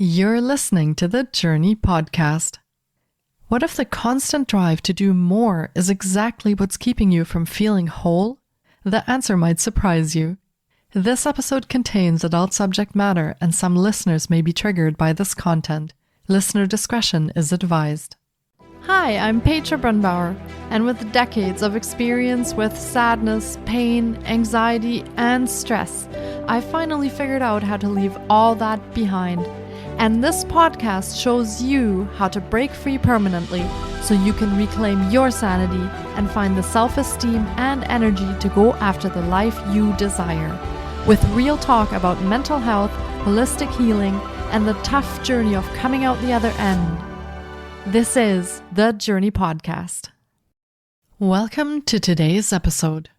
You're listening to the Jōrni Podcast. What if the constant drive to do more is exactly what's keeping you from feeling whole? The answer might surprise you. This episode contains adult subject matter, and some listeners may be triggered by this content. Listener discretion is advised. Hi, I'm Petra Brunbauer, and with decades of experience with sadness, pain, anxiety, and stress, I finally figured out how to leave all that behind. And this podcast shows you how to break free permanently so you can reclaim your sanity and find the self-esteem and energy to go after the life you desire. With real talk about mental health, holistic healing, and the tough journey of coming out the other end. This is the Jōrni Podcast. Welcome to today's episode.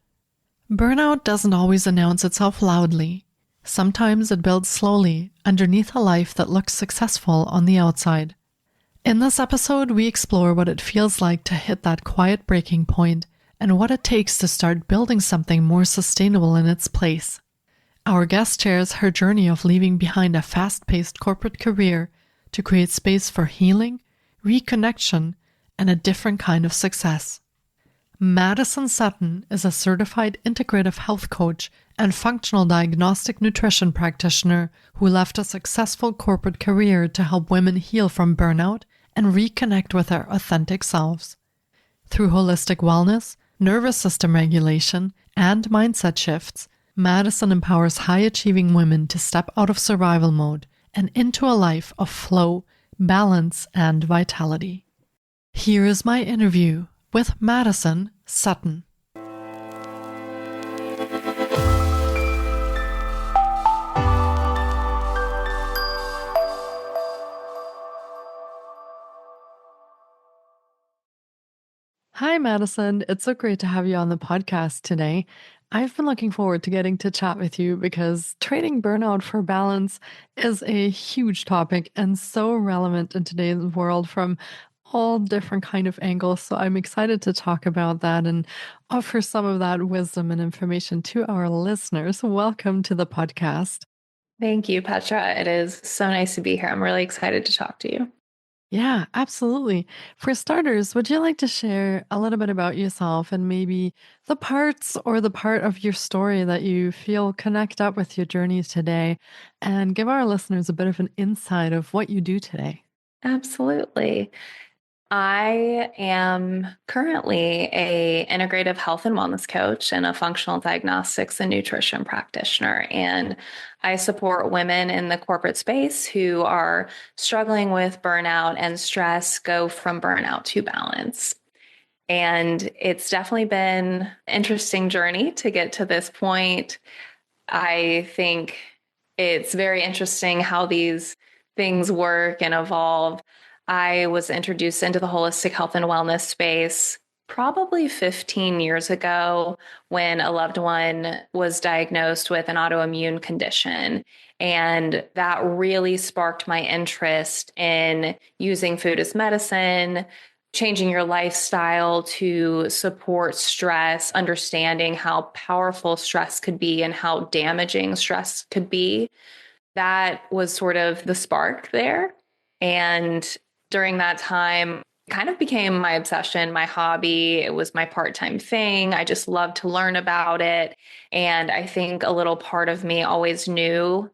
Burnout doesn't always announce itself loudly. Sometimes it builds slowly underneath a life that looks successful on the outside. In this episode, we explore what it feels like to hit that quiet breaking point and what it takes to start building something more sustainable in its place. Our guest shares her journey of leaving behind a fast-paced corporate career to create space for healing, reconnection, and a different kind of success. Maddison Sutton is a certified integrative health coach and functional diagnostic nutrition practitioner who left a successful corporate career to help women heal from burnout and reconnect with their authentic selves. Through holistic wellness, nervous system regulation, and mindset shifts, Maddison empowers high-achieving women to step out of survival mode and into a life of flow, balance, and vitality. Here is my interview with Maddison Sutton. Hi, Maddison. It's so great to have you on the podcast today. I've been looking forward to getting to chat with you because trading burnout for balance is a huge topic and so relevant in today's world from all different kind of angles. So I'm excited to talk about that and offer some of that wisdom and information to our listeners. Welcome to the podcast. Thank you, Petra. It is so nice to be here. I'm really excited to talk to you. Yeah, absolutely. For starters, would you like to share a little bit about yourself and maybe the parts or the part of your story that you feel connect up with your journey today and give our listeners a bit of an insight of what you do today? Absolutely. I am currently a integrative health and wellness coach and a functional diagnostics and nutrition practitioner. And I support women in the corporate space who are struggling with burnout and stress, go from burnout to balance. And it's definitely been an interesting journey to get to this point. I think it's very interesting how these things work and evolve. I was introduced into the holistic health and wellness space probably 15 years ago when a loved one was diagnosed with an autoimmune condition. And that really sparked my interest in using food as medicine, changing your lifestyle to support stress, understanding how powerful stress could be and how damaging stress could be. That was sort of the spark there. And during that time, kind of became my obsession, my hobby. It was my part-time thing. I just loved to learn about it. And I think a little part of me always knew,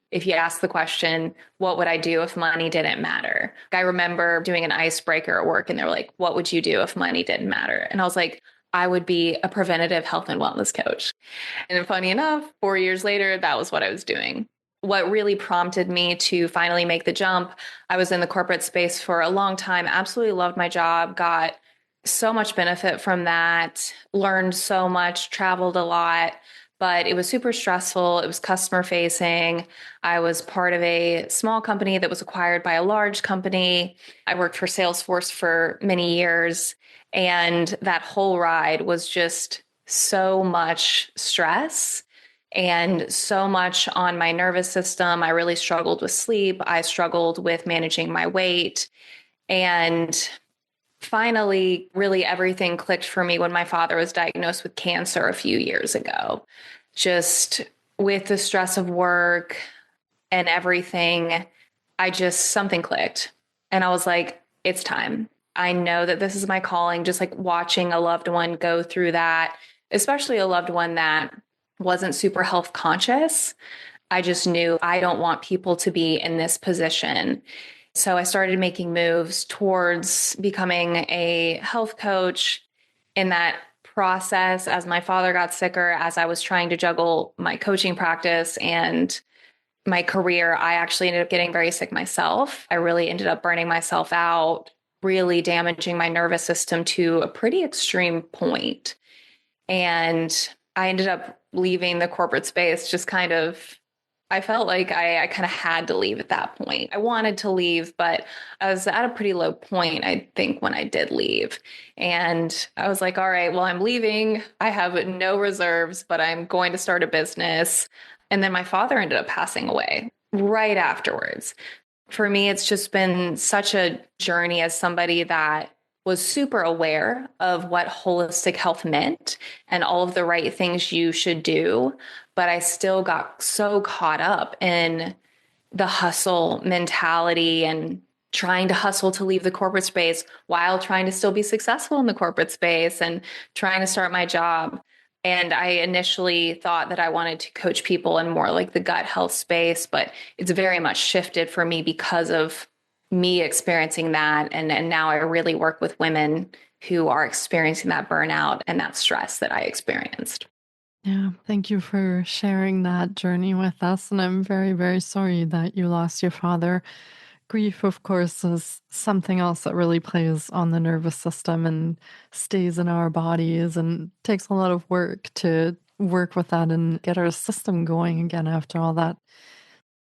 if you ask the question, what would I do if money didn't matter? I remember doing an icebreaker at work and they were like, what would you do if money didn't matter? And I was like, I would be a preventative health and wellness coach. And funny enough, 4 years later, that was what I was doing. What really prompted me to finally make the jump, I was in the corporate space for a long time, absolutely loved my job, got so much benefit from that, learned so much, traveled a lot, but it was super stressful. It was customer facing. I was part of a small company that was acquired by a large company. I worked for Salesforce for many years, and that whole ride was just so much stress and so much on my nervous system. I really struggled with sleep. I struggled with managing my weight. And finally, really everything clicked for me when my father was diagnosed with cancer a few years ago. Just with the stress of work and everything, something clicked. And I was like, it's time. I know that this is my calling, just like watching a loved one go through that, especially a loved one that wasn't super health conscious. I just knew I don't want people to be in this position. So I started making moves towards becoming a health coach. In that process, as my father got sicker, as I was trying to juggle my coaching practice and my career, I actually ended up getting very sick myself. I really ended up burning myself out, really damaging my nervous system to a pretty extreme point. And I ended up leaving the corporate space just kind of, I felt like I kind of had to leave at that point. I wanted to leave, but I was at a pretty low point, I think, when I did leave. And I was like, all right, well, I'm leaving. I have no reserves, but I'm going to start a business. And then my father ended up passing away right afterwards. For me, it's just been such a journey as somebody that was super aware of what holistic health meant and all of the right things you should do. But I still got so caught up in the hustle mentality and trying to hustle to leave the corporate space while trying to still be successful in the corporate space and trying to start my job. And I initially thought that I wanted to coach people in more like the gut health space, but it's very much shifted for me because of me experiencing that. And now I really work with women who are experiencing that burnout and that stress that I experienced. Yeah, thank you for sharing that journey with us. And I'm very, very sorry that you lost your father. Grief, of course, is something else that really plays on the nervous system and stays in our bodies and takes a lot of work to work with that and get our system going again after all that.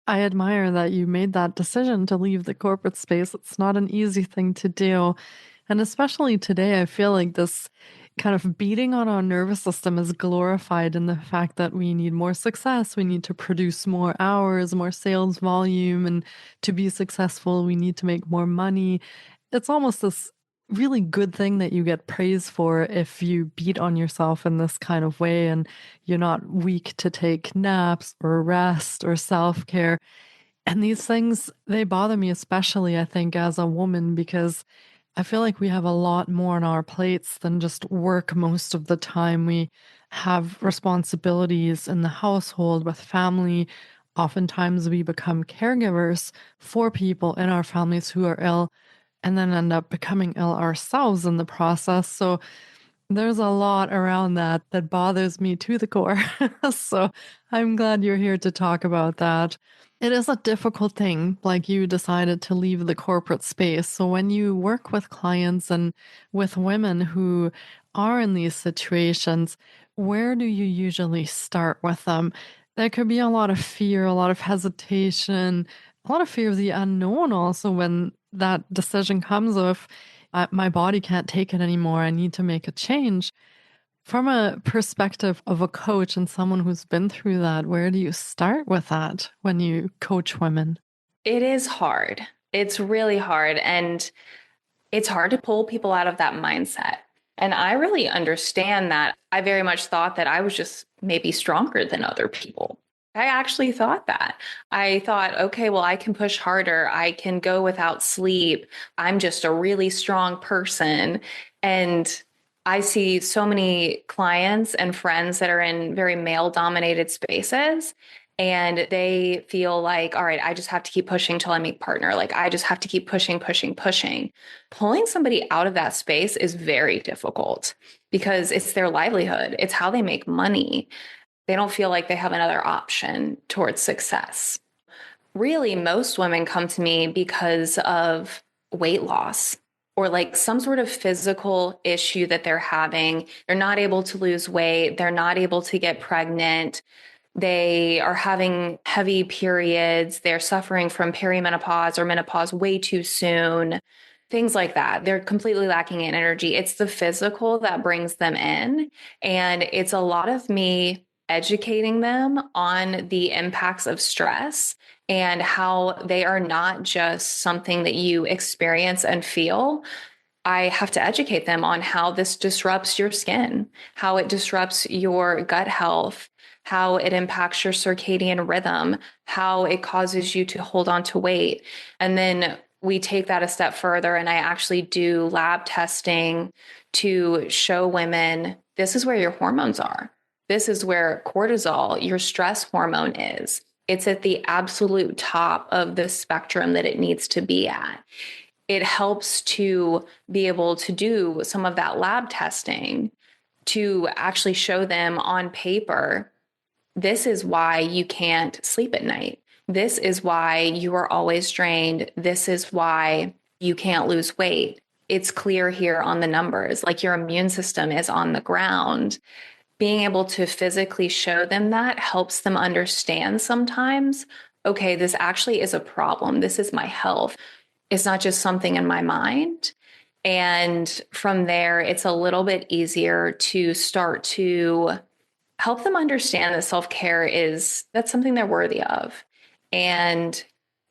I admire that you made that decision to leave the corporate space. It's not an easy thing to do. And especially today, I feel like this kind of beating on our nervous system is glorified in the fact that we need more success. We need to produce more hours, more sales volume. And to be successful, we need to make more money. It's almost this really good thing that you get praise for if you beat on yourself in this kind of way and you're not weak to take naps or rest or self-care. And these things, they bother me, especially, I think, as a woman, because I feel like we have a lot more on our plates than just work most of the time. We have responsibilities in the household with family. Oftentimes, we become caregivers for people in our families who are ill and then end up becoming ill ourselves in the process. So there's a lot around that that bothers me to the core. So I'm glad you're here to talk about that. It is a difficult thing, like you decided to leave the corporate space. So when you work with clients and with women who are in these situations, where do you usually start with them? There could be a lot of fear, a lot of hesitation, a lot of fear of the unknown also when that decision comes of my body can't take it anymore. I need to make a change. From a perspective of a coach and someone who's been through that, where do you start with that when you coach women? It is hard. It's really hard. And it's hard to pull people out of that mindset. And I really understand that. I very much thought that I was just maybe stronger than other people. I actually thought that. I thought, okay, well, I can push harder. I can go without sleep. I'm just a really strong person. And I see so many clients and friends that are in very male dominated spaces. And they feel like, all right, I just have to keep pushing till I make partner. Like, I just have to keep pushing, pushing, pushing. Pulling somebody out of that space is very difficult because it's their livelihood. It's how they make money. They don't feel like they have another option towards success. Really, most women come to me because of weight loss or like some sort of physical issue that they're having. They're not able to lose weight. They're not able to get pregnant. They are having heavy periods. They're suffering from perimenopause or menopause way too soon. Things like that. They're completely lacking in energy. It's the physical that brings them in. And it's a lot of me educating them on the impacts of stress and how they are not just something that you experience and feel. I have to educate them on how this disrupts your skin, how it disrupts your gut health, how it impacts your circadian rhythm, how it causes you to hold on to weight. And then we take that a step further, and I actually do lab testing to show women this is where your hormones are. This is where cortisol, your stress hormone, is. It's at the absolute top of the spectrum that it needs to be at. It helps to be able to do some of that lab testing to actually show them on paper, this is why you can't sleep at night. This is why you are always drained. This is why you can't lose weight. It's clear here on the numbers, like your immune system is on the ground. Being able to physically show them that helps them understand sometimes, okay, this actually is a problem. This is my health. It's not just something in my mind. And from there, it's a little bit easier to start to help them understand that self-care that's something they're worthy of. And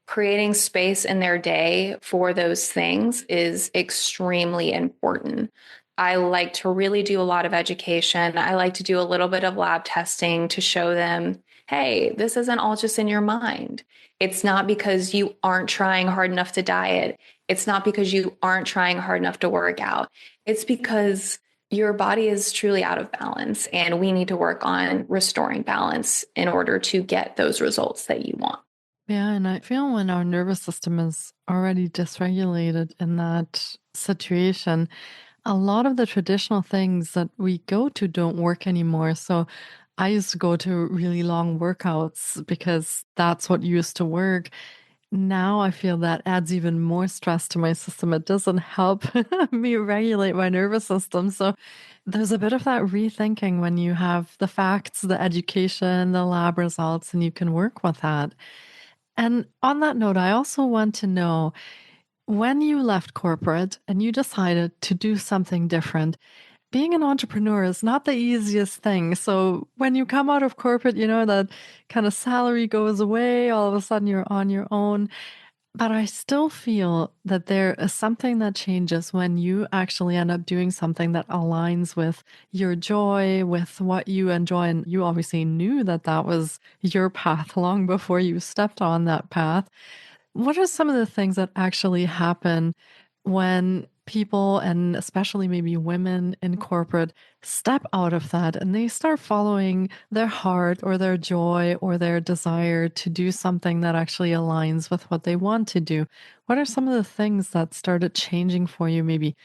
creating space in their day for those things is extremely important. I like to really do a lot of education. I like to do a little bit of lab testing to show them, hey, this isn't all just in your mind. It's not because you aren't trying hard enough to diet. It's not because you aren't trying hard enough to work out. It's because your body is truly out of balance, and we need to work on restoring balance in order to get those results that you want. Yeah, and I feel when our nervous system is already dysregulated in that situation, a lot of the traditional things that we go to don't work anymore. So I used to go to really long workouts because that's what used to work. Now I feel that adds even more stress to my system. It doesn't help me regulate my nervous system. So there's a bit of that rethinking when you have the facts, the education, the lab results, and you can work with that. And on that note, I also want to know, when you left corporate and you decided to do something different, being an entrepreneur is not the easiest thing. So when you come out of corporate, that kind of salary goes away, all of a sudden you're on your own. But I still feel that there is something that changes when you actually end up doing something that aligns with your joy, with what you enjoy. And you obviously knew that that was your path long before you stepped on that path. What are some of the things that actually happen when people, and especially maybe women in corporate, step out of that and they start following their heart or their joy or their desire to do something that actually aligns with what they want to do? What are some of the things that started changing for you, maybe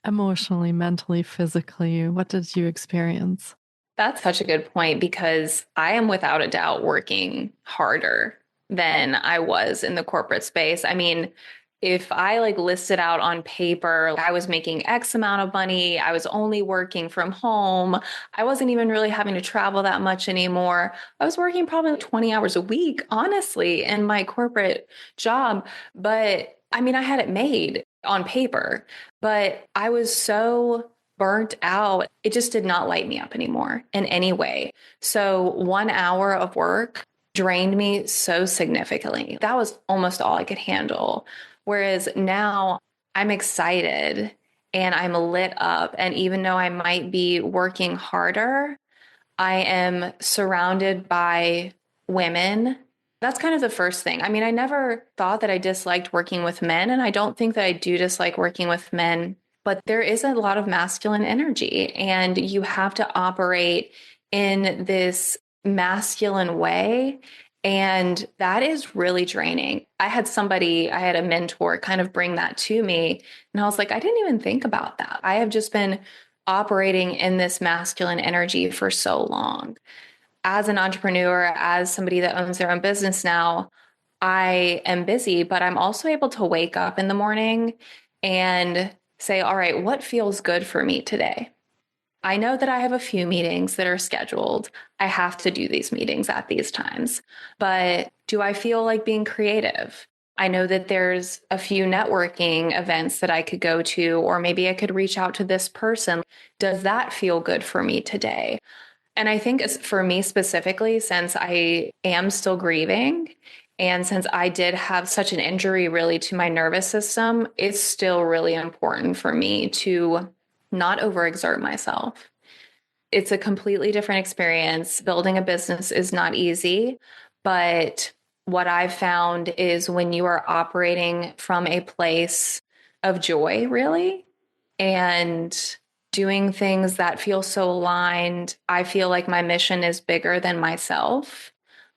emotionally, mentally, physically? What did you experience? That's such a good point, because I am without a doubt working harder than I was in the corporate space. I mean, if I listed out on paper, I was making X amount of money, I was only working from home, I wasn't even really having to travel that much anymore. I was working probably 20 hours a week, honestly, in my corporate job. But I mean, I had it made on paper, but I was so burnt out. It just did not light me up anymore in any way. So 1 hour of work drained me so significantly. That was almost all I could handle. Whereas now I'm excited and I'm lit up. And even though I might be working harder, I am surrounded by women. That's kind of the first thing. I mean, I never thought that I disliked working with men, and I don't think that I do dislike working with men, but there is a lot of masculine energy, and you have to operate in this masculine way. And that is really draining. I had a mentor kind of bring that to me. And I was like, I didn't even think about that. I have just been operating in this masculine energy for so long. As an entrepreneur, as somebody that owns their own business now, I am busy, but I'm also able to wake up in the morning and say, all right, what feels good for me today? I know that I have a few meetings that are scheduled. I have to do these meetings at these times, but do I feel like being creative? I know that there's a few networking events that I could go to, or maybe I could reach out to this person. Does that feel good for me today? And I think for me specifically, since I am still grieving, and since I did have such an injury really to my nervous system, it's still really important for me to not overexert myself. It's a completely different experience. Building a business is not easy, but what I've found is when you are operating from a place of joy, really, and doing things that feel so aligned, I feel like my mission is bigger than myself.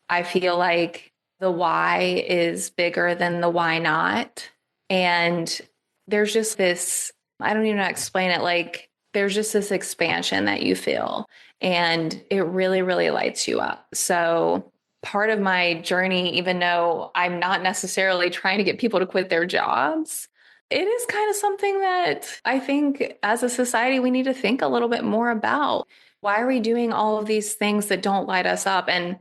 I feel like the why is bigger than the why not. And there's just this, I don't even know how to explain it. Like there's just this expansion that you feel, and it really, really lights you up. So part of my journey, even though I'm not necessarily trying to get people to quit their jobs, it is kind of something that I think as a society, we need to think a little bit more about. Why are we doing all of these things that don't light us up? And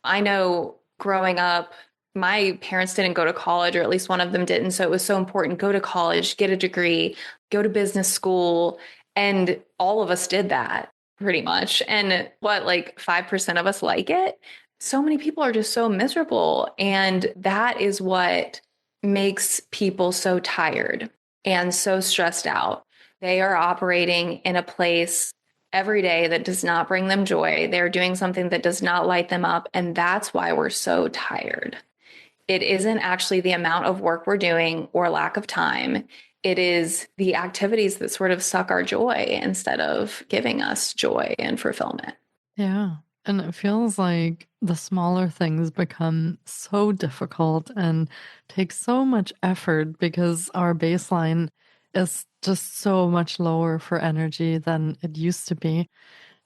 I know growing up, my parents didn't go to college, or at least one of them didn't. So it was so important, go to college, get a degree, go to business school. And all of us did that pretty much. And what, like 5% of us like it? So many people are just so miserable. And that is what makes people so tired and so stressed out. They are operating in a place every day that does not bring them joy. They're doing something that does not light them up. And that's why we're so tired. It isn't actually the amount of work we're doing or lack of time. It is the activities that sort of suck our joy instead of giving us joy and fulfillment. Yeah. And it feels like the smaller things become so difficult and take so much effort because our baseline is just so much lower for energy than it used to be.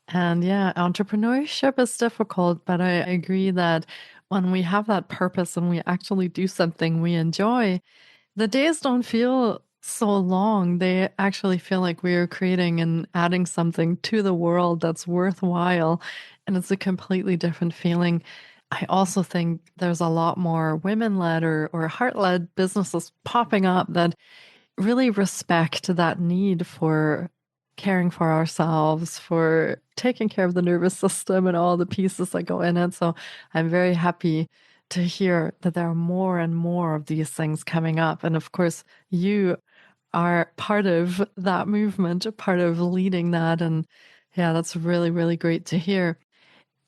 And yeah, entrepreneurship is difficult, but I agree that when we have that purpose and we actually do something we enjoy, the days don't feel so long. They actually feel like we are creating and adding something to the world that's worthwhile. And it's a completely different feeling. I also think there's a lot more women led or heart led businesses popping up that really respect that need for caring for ourselves, for taking care of the nervous system and all the pieces that go in it. So I'm very happy to hear that there are more and more of these things coming up. And of course, you are part of that movement, a part of leading that. And yeah, that's really, really great to hear.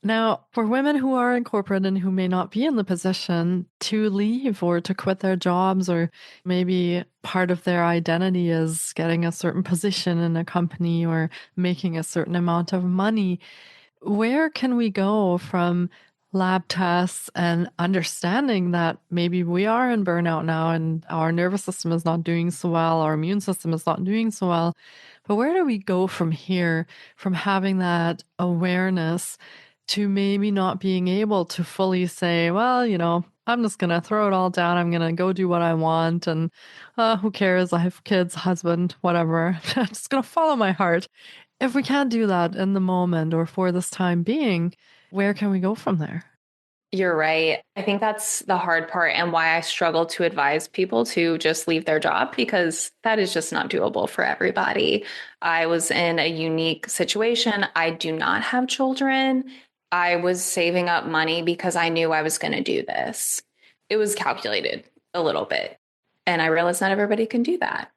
Now, for women who are in corporate and who may not be in the position to leave or to quit their jobs, or maybe part of their identity is getting a certain position in a company or making a certain amount of money, where can we go from lab tests and understanding that maybe we are in burnout now and our nervous system is not doing so well, our immune system is not doing so well? But where do we go from here, from having that awareness to maybe not being able to fully say, well, I'm just going to throw it all down. I'm going to go do what I want. And who cares? I have kids, husband, whatever. I'm just going to follow my heart. If we can't do that in the moment or for this time being, where can we go from there? You're right. I think that's the hard part and why I struggle to advise people to just leave their job, because that is just not doable for everybody. I was in a unique situation. I do not have children. I was saving up money because I knew I was going to do this. It was calculated a little bit. And I realized not everybody can do that.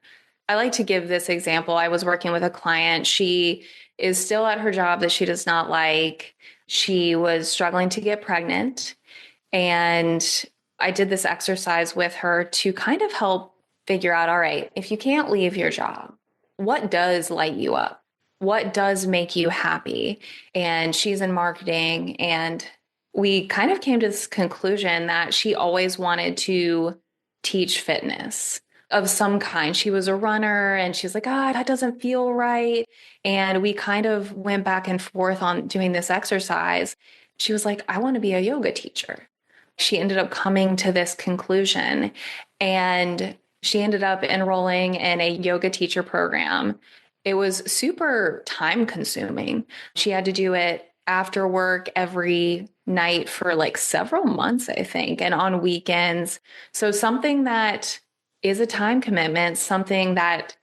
I like to give this example. I was working with a client. She is still at her job that she does not like. She was struggling to get pregnant. And I did this exercise with her to kind of help figure out, all right, if you can't leave your job, what does light you up? What does make you happy? And she's in marketing. And we kind of came to this conclusion that she always wanted to teach fitness of some kind. She was a runner and she's like, that doesn't feel right. And we kind of went back and forth on doing this exercise. She was like, I want to be a yoga teacher. She ended up coming to this conclusion, and she ended up enrolling in a yoga teacher program. It was super time consuming. She had to do it after work every night for like several months, I think, and on weekends. So something that is a time commitment, something that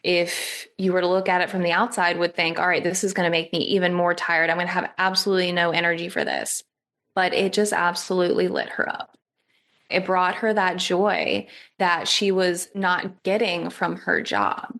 if you were to look at it from the outside would think, all right, this is going to make me even more tired. I'm going to have absolutely no energy for this. But it just absolutely lit her up. It brought her that joy that she was not getting from her job.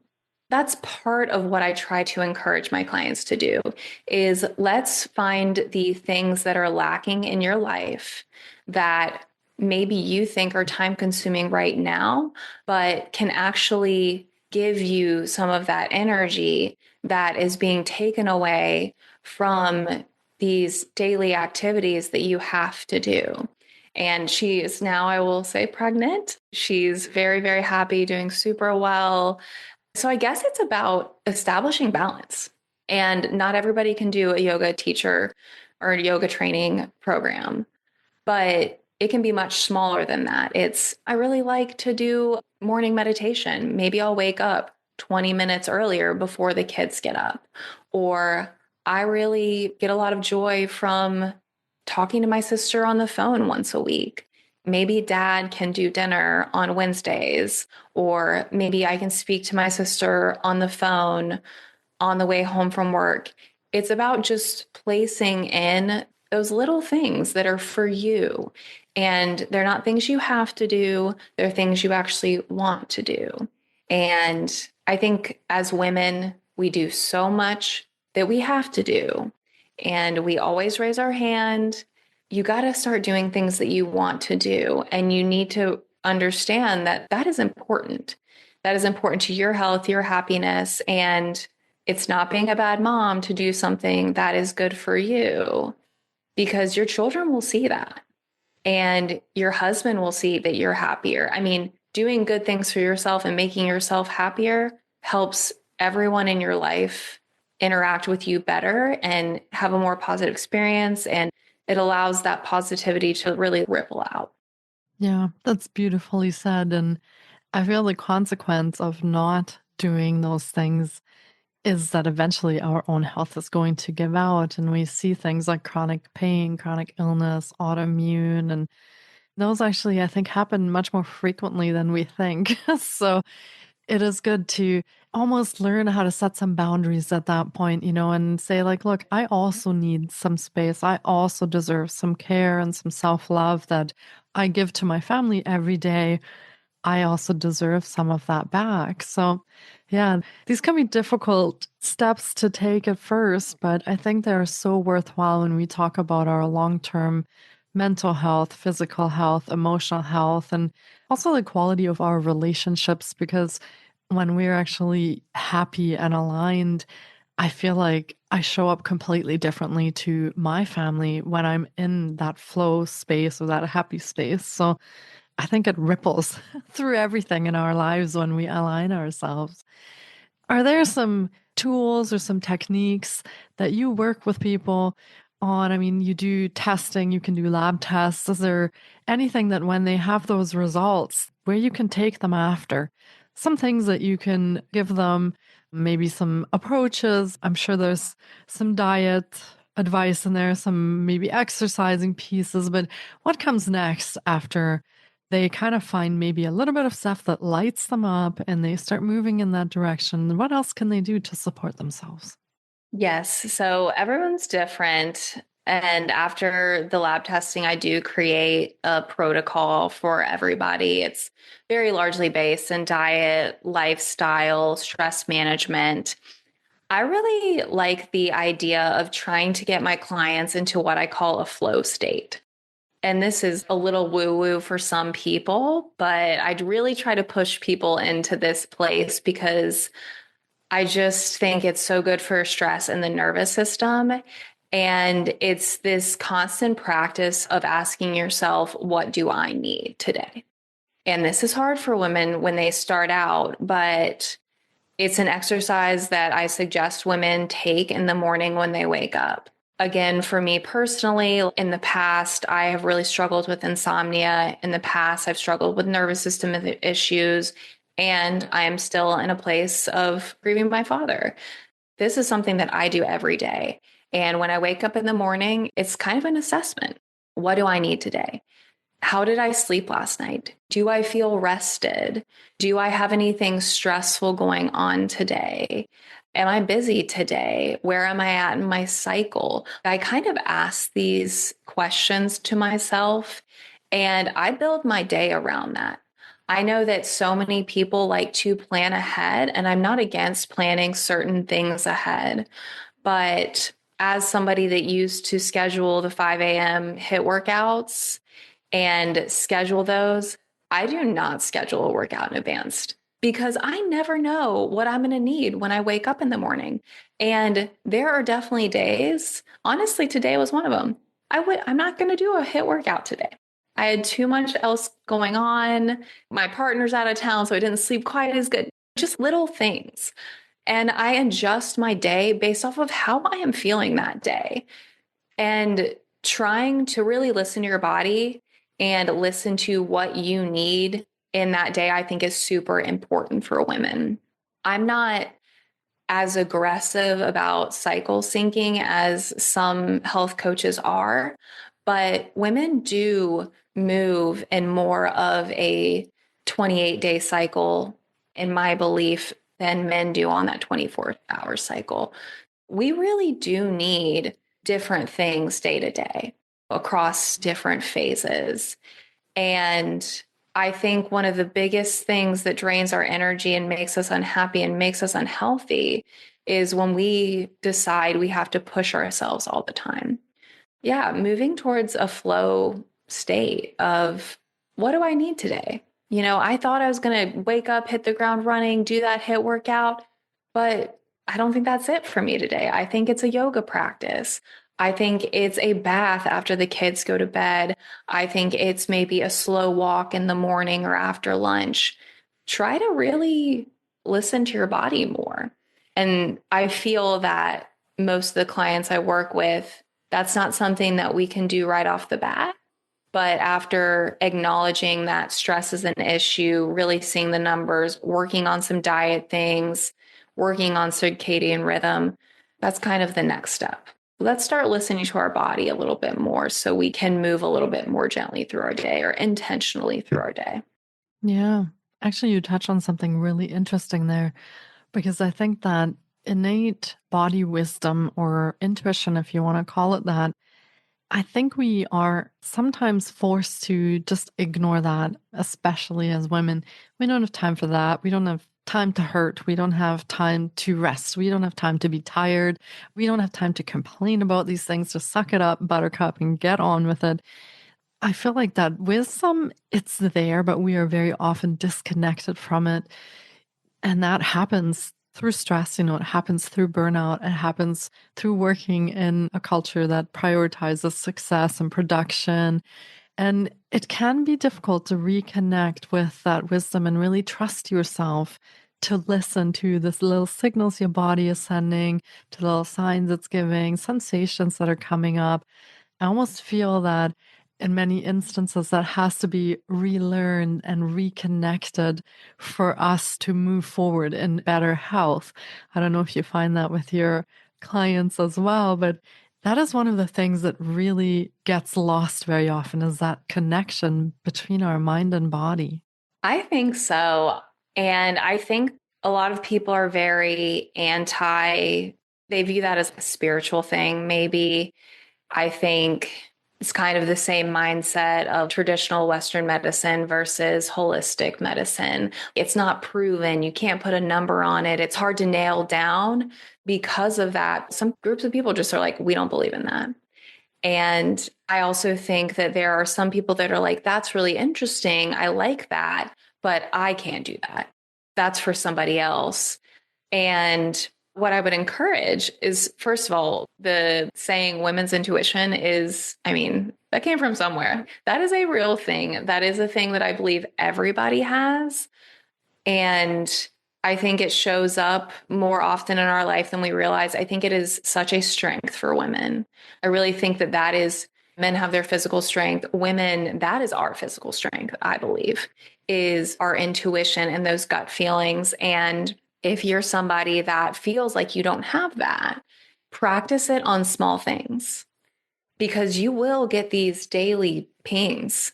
That's part of what I try to encourage my clients to do is let's find the things that are lacking in your life that maybe you think are time consuming right now, but can actually give you some of that energy that is being taken away from these daily activities that you have to do. And she is now, I will say, pregnant. She's very, very happy, doing super well. So I guess it's about establishing balance. And not everybody can do a yoga teacher or a yoga training program, but it can be much smaller than that. I really like to do morning meditation. Maybe I'll wake up 20 minutes earlier before the kids get up. Or I really get a lot of joy from talking to my sister on the phone once a week. Maybe dad can do dinner on Wednesdays, or maybe I can speak to my sister on the phone on the way home from work. It's about just placing in those little things that are for you. And they're not things you have to do, they're things you actually want to do. And I think as women, we do so much that we have to do. And we always raise our hand. You got to start doing things that you want to do. And you need to understand that that is important. That is important to your health, your happiness. And it's not being a bad mom to do something that is good for you because your children will see that. And your husband will see that you're happier. I mean, doing good things for yourself and making yourself happier helps everyone in your life interact with you better and have a more positive experience. And it allows that positivity to really ripple out. Yeah, that's beautifully said. And I feel the consequence of not doing those things is that eventually our own health is going to give out. And we see things like chronic pain, chronic illness, autoimmune, and those actually, I think, happen much more frequently than we think. So it is good to almost learn how to set some boundaries at that point, and say, like, look, I also need some space. I also deserve some care and some self love that I give to my family every day. I also deserve some of that back. So, yeah, these can be difficult steps to take at first, but I think they're so worthwhile when we talk about our long term mental health, physical health, emotional health, and also the quality of our relationships. Because when we're actually happy and aligned, I feel like I show up completely differently to my family when I'm in that flow space or that happy space. So, I think it ripples through everything in our lives when we align ourselves. Are there some tools or some techniques that you work with people on? I mean, you do testing, you can do lab tests. Is there anything that when they have those results, where you can take them after? Some things that you can give them, maybe some approaches. I'm sure there's some diet advice in there, some maybe exercising pieces, but what comes next after they kind of find maybe a little bit of stuff that lights them up and they start moving in that direction? What else can they do to support themselves? Yes. So everyone's different. And after the lab testing, I do create a protocol for everybody. It's very largely based in diet, lifestyle, stress management. I really like the idea of trying to get my clients into what I call a flow state. And this is a little woo woo for some people, but I'd really try to push people into this place because I just think it's so good for stress and the nervous system. And it's this constant practice of asking yourself, what do I need today? And this is hard for women when they start out, but it's an exercise that I suggest women take in the morning when they wake up. Again, for me personally, in the past, I have really struggled with insomnia. In the past, I've struggled with nervous system issues, and I am still in a place of grieving my father. This is something that I do every day. And when I wake up in the morning, it's kind of an assessment. What do I need today? How did I sleep last night? Do I feel rested? Do I have anything stressful going on today? Am I busy today? Where am I at in my cycle? I kind of ask these questions to myself and I build my day around that. I know that so many people like to plan ahead, and I'm not against planning certain things ahead. But as somebody that used to schedule the 5 a.m. HIIT workouts and schedule those, I do not schedule a workout in advance because I never know what I'm going to need when I wake up in the morning. And there are definitely days, honestly, today was one of them. I'm not going to do a HIIT workout today. I had too much else going on. My partner's out of town, so I didn't sleep quite as good. Just little things. And I adjust my day based off of how I am feeling that day. And trying to really listen to your body and listen to what you need in that day, I think is super important for women. I'm not as aggressive about cycle syncing as some health coaches are, but women do move in more of a 28-day cycle, in my belief, than men do on that 24-hour cycle. We really do need different things day to day across different phases. And I think one of the biggest things that drains our energy and makes us unhappy and makes us unhealthy is when we decide we have to push ourselves all the time. Yeah, moving towards a flow state of what do I need today? I thought I was going to wake up, hit the ground running, do that HIIT workout, but I don't think that's it for me today. I think it's a yoga practice. I think it's a bath after the kids go to bed. I think it's maybe a slow walk in the morning or after lunch. Try to really listen to your body more. And I feel that most of the clients I work with, that's not something that we can do right off the bat. But after acknowledging that stress is an issue, really seeing the numbers, working on some diet things, working on circadian rhythm, that's kind of the next step. Let's start listening to our body a little bit more so we can move a little bit more gently through our day or intentionally through our day. Yeah. Actually, you touch on something really interesting there, because I think that innate body wisdom, or intuition, if you want to call it that, I think we are sometimes forced to just ignore that, especially as women. We don't have time for that. We don't have time to hurt. We don't have time to rest. We don't have time to be tired. We don't have time to complain about these things. Just suck it up, buttercup, and get on with it. I feel like that wisdom, it's there, but we are very often disconnected from it. And that happens through stress. It happens through burnout. It happens through working in a culture that prioritizes success and production. And it can be difficult to reconnect with that wisdom and really trust yourself to listen to the little signals your body is sending, to the little signs it's giving, sensations that are coming up. I almost feel that in many instances that has to be relearned and reconnected for us to move forward in better health. I don't know if you find that with your clients as well, but that is one of the things that really gets lost very often, is that connection between our mind and body. I think so. And I think a lot of people are very they view that as a spiritual thing, maybe. I think it's kind of the same mindset of traditional Western medicine versus holistic medicine. It's not proven. You can't put a number on it. It's hard to nail down because of that. Some groups of people just are like, we don't believe in that. And I also think that there are some people that are like, that's really interesting. I like that, but I can't do that. That's for somebody else. And what I would encourage is, first of all, the saying women's intuition is, that came from somewhere. That is a real thing. That is a thing that I believe everybody has. And I think it shows up more often in our life than we realize. I think it is such a strength for women. I really think that is, men have their physical strength. Women, that is our physical strength, I believe, is our intuition and those gut feelings. And if you're somebody that feels like you don't have that, practice it on small things, because you will get these daily pings,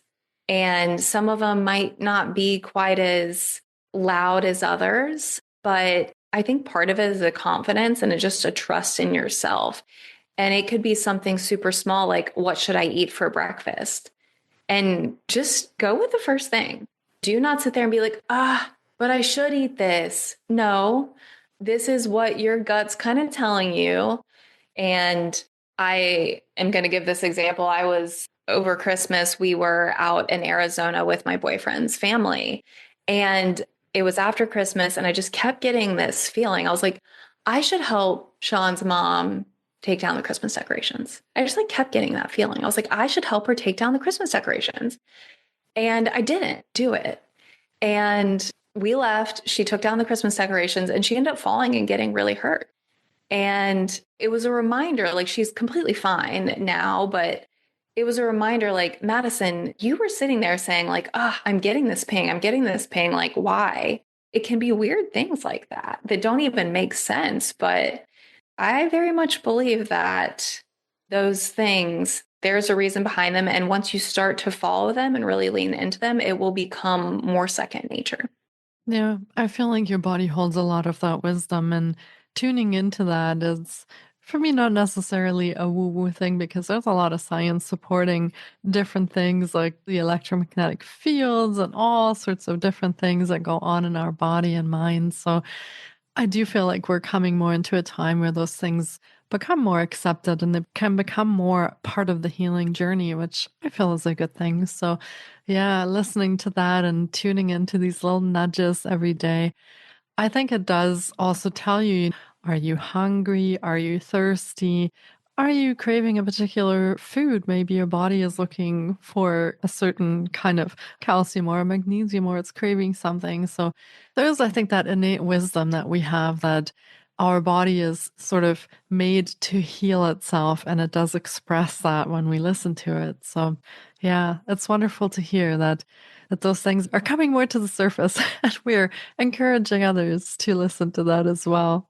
and some of them might not be quite as loud as others, but I think part of it is a confidence and just a trust in yourself. And it could be something super small, like, what should I eat for breakfast? And just go with the first thing. Do not sit there and be like, but I should eat this. No, this is what your gut's kind of telling you. And I am going to give this example. I was over Christmas, we were out in Arizona with my boyfriend's family. And it was after Christmas, and I just kept getting this feeling. I was like, I should help Sean's mom take down the Christmas decorations. I just like kept getting that feeling. I was like, I should help her take down the Christmas decorations. And I didn't do it. And we left. She took down the Christmas decorations and she ended up falling and getting really hurt. And it was a reminder, like she's completely fine now, but it was a reminder, like, Maddison, you were sitting there saying, like, I'm getting this pain. I'm getting this pain. Like, why? It can be weird things like that that don't even make sense. But I very much believe that those things, there's a reason behind them. And once you start to follow them and really lean into them, it will become more second nature. Yeah, I feel like your body holds a lot of that wisdom, and tuning into that is, for me, not necessarily a woo-woo thing because there's a lot of science supporting different things like the electromagnetic fields and all sorts of different things that go on in our body and mind. So I do feel like we're coming more into a time where those things become more accepted and they can become more part of the healing journey, which I feel is a good thing. So, yeah, listening to that and tuning into these little nudges every day, I think it does also tell you, are you hungry? Are you thirsty? Are you craving a particular food? Maybe your body is looking for a certain kind of calcium or magnesium, or it's craving something. So there's, I think, that innate wisdom that we have that our body is sort of made to heal itself, and it does express that when we listen to it. So yeah, it's wonderful to hear that those things are coming more to the surface and we're encouraging others to listen to that as well.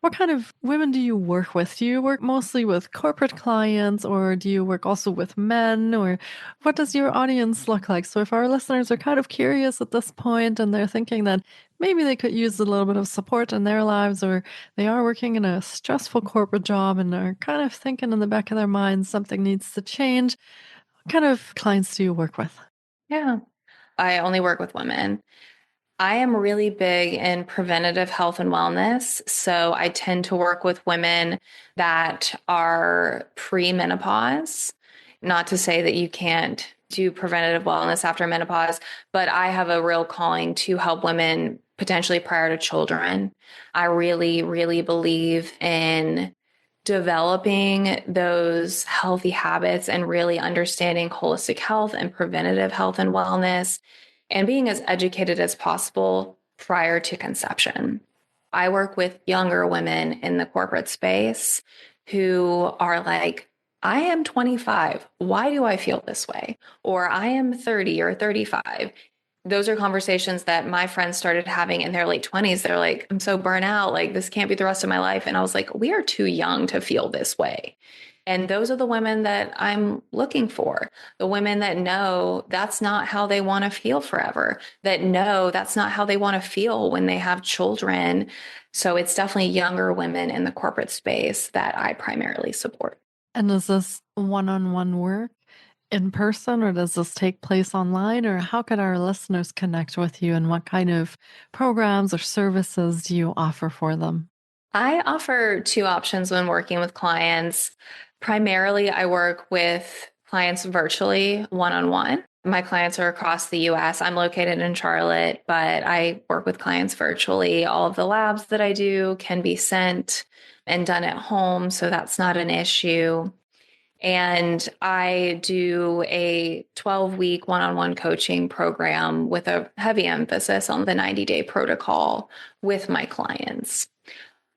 What kind of women do you work with? Do you work mostly with corporate clients, or do you work also with men, or what does your audience look like? So if our listeners are kind of curious at this point and they're thinking that maybe they could use a little bit of support in their lives, or they are working in a stressful corporate job and are kind of thinking in the back of their minds something needs to change, what kind of clients do you work with? Yeah. I only work with women. I am really big in preventative health and wellness. So I tend to work with women that are pre-menopause. Not to say that you can't do preventative wellness after menopause, but I have a real calling to help women potentially prior to children. I really, really believe in developing those healthy habits and really understanding holistic health and preventative health and wellness and being as educated as possible prior to conception. I work with younger women in the corporate space who are like, I am 25. Why do I feel this way? Or I am 30 or 35. Those are conversations that my friends started having in their late 20s. They're like, I'm so burnt out. Like, this can't be the rest of my life. And I was like, we are too young to feel this way. And those are the women that I'm looking for. The women that know that's not how they want to feel forever, that know that's not how they want to feel when they have children. So it's definitely younger women in the corporate space that I primarily support. And is this one-on-one work in person, or does this take place online, or how could our listeners connect with you, and what kind of programs or services do you offer for them? I offer two options when working with clients. Primarily, I work with clients virtually one-on-one. My clients are across the US. I'm located in Charlotte, but I work with clients virtually. All of the labs that I do can be sent and done at home, so that's not an issue. And I do a 12-week one-on-one coaching program with a heavy emphasis on the 90-day protocol with my clients.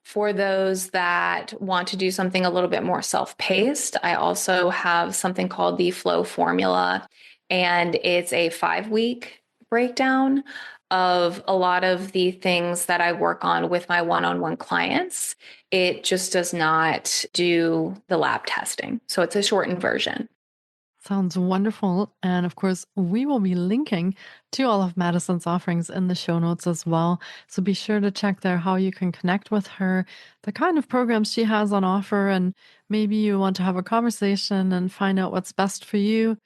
For those that want to do something a little bit more self-paced, I also have something called the Flow Formula, and it's a 5-week breakdown of a lot of the things that I work on with my one-on-one clients. It just does not do the lab testing. So it's a shortened version. Sounds wonderful. And of course, we will be linking to all of Madison's offerings in the show notes as well. So be sure to check there how you can connect with her, the kind of programs she has on offer, and maybe you want to have a conversation and find out what's best for you.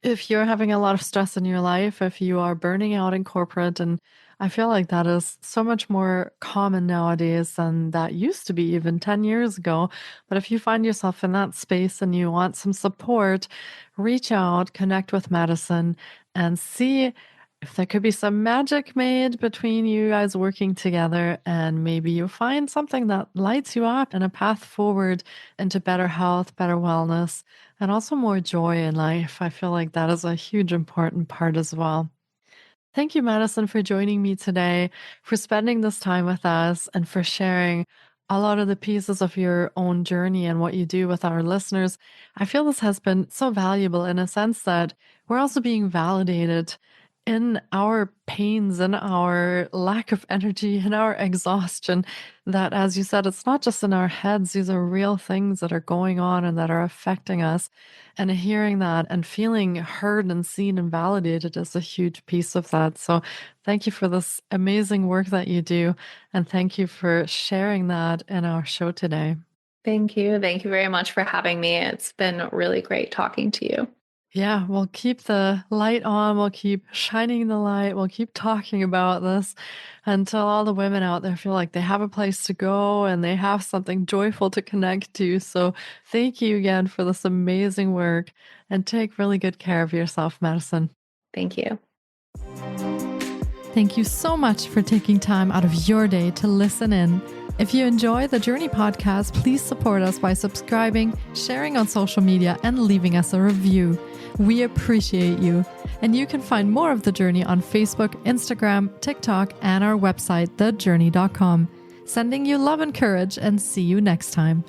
if you're having a lot of stress in your life, if you are burning out in corporate, and I feel like that is so much more common nowadays than that used to be even 10 years ago. But if you find yourself in that space and you want some support, reach out, connect with Maddison, and see if there could be some magic made between you guys working together. And maybe you find something that lights you up and a path forward into better health, better wellness, and also more joy in life. I feel like that is a huge important part as well. Thank you, Madison, for joining me today, for spending this time with us, and for sharing a lot of the pieces of your own journey and what you do with our listeners. I feel this has been so valuable in a sense that we're also being validated in our pains and our lack of energy and our exhaustion. That, as you said, it's not just in our heads, these are real things that are going on and that are affecting us. And hearing that and feeling heard and seen and validated is a huge piece of that. So thank you for this amazing work that you do. And thank you for sharing that in our show today. Thank you. Thank you very much for having me. It's been really great talking to you. Yeah, we'll keep the light on. We'll keep shining the light. We'll keep talking about this until all the women out there feel like they have a place to go and they have something joyful to connect to. So thank you again for this amazing work, and take really good care of yourself, Maddison. Thank you. Thank you so much for taking time out of your day to listen in. If you enjoy the Jōrni podcast, please support us by subscribing, sharing on social media, and leaving us a review. We appreciate you. And you can find more of The Jōrni on Facebook, Instagram, TikTok, and our website, thejorni.com. Sending you love and courage, and see you next time.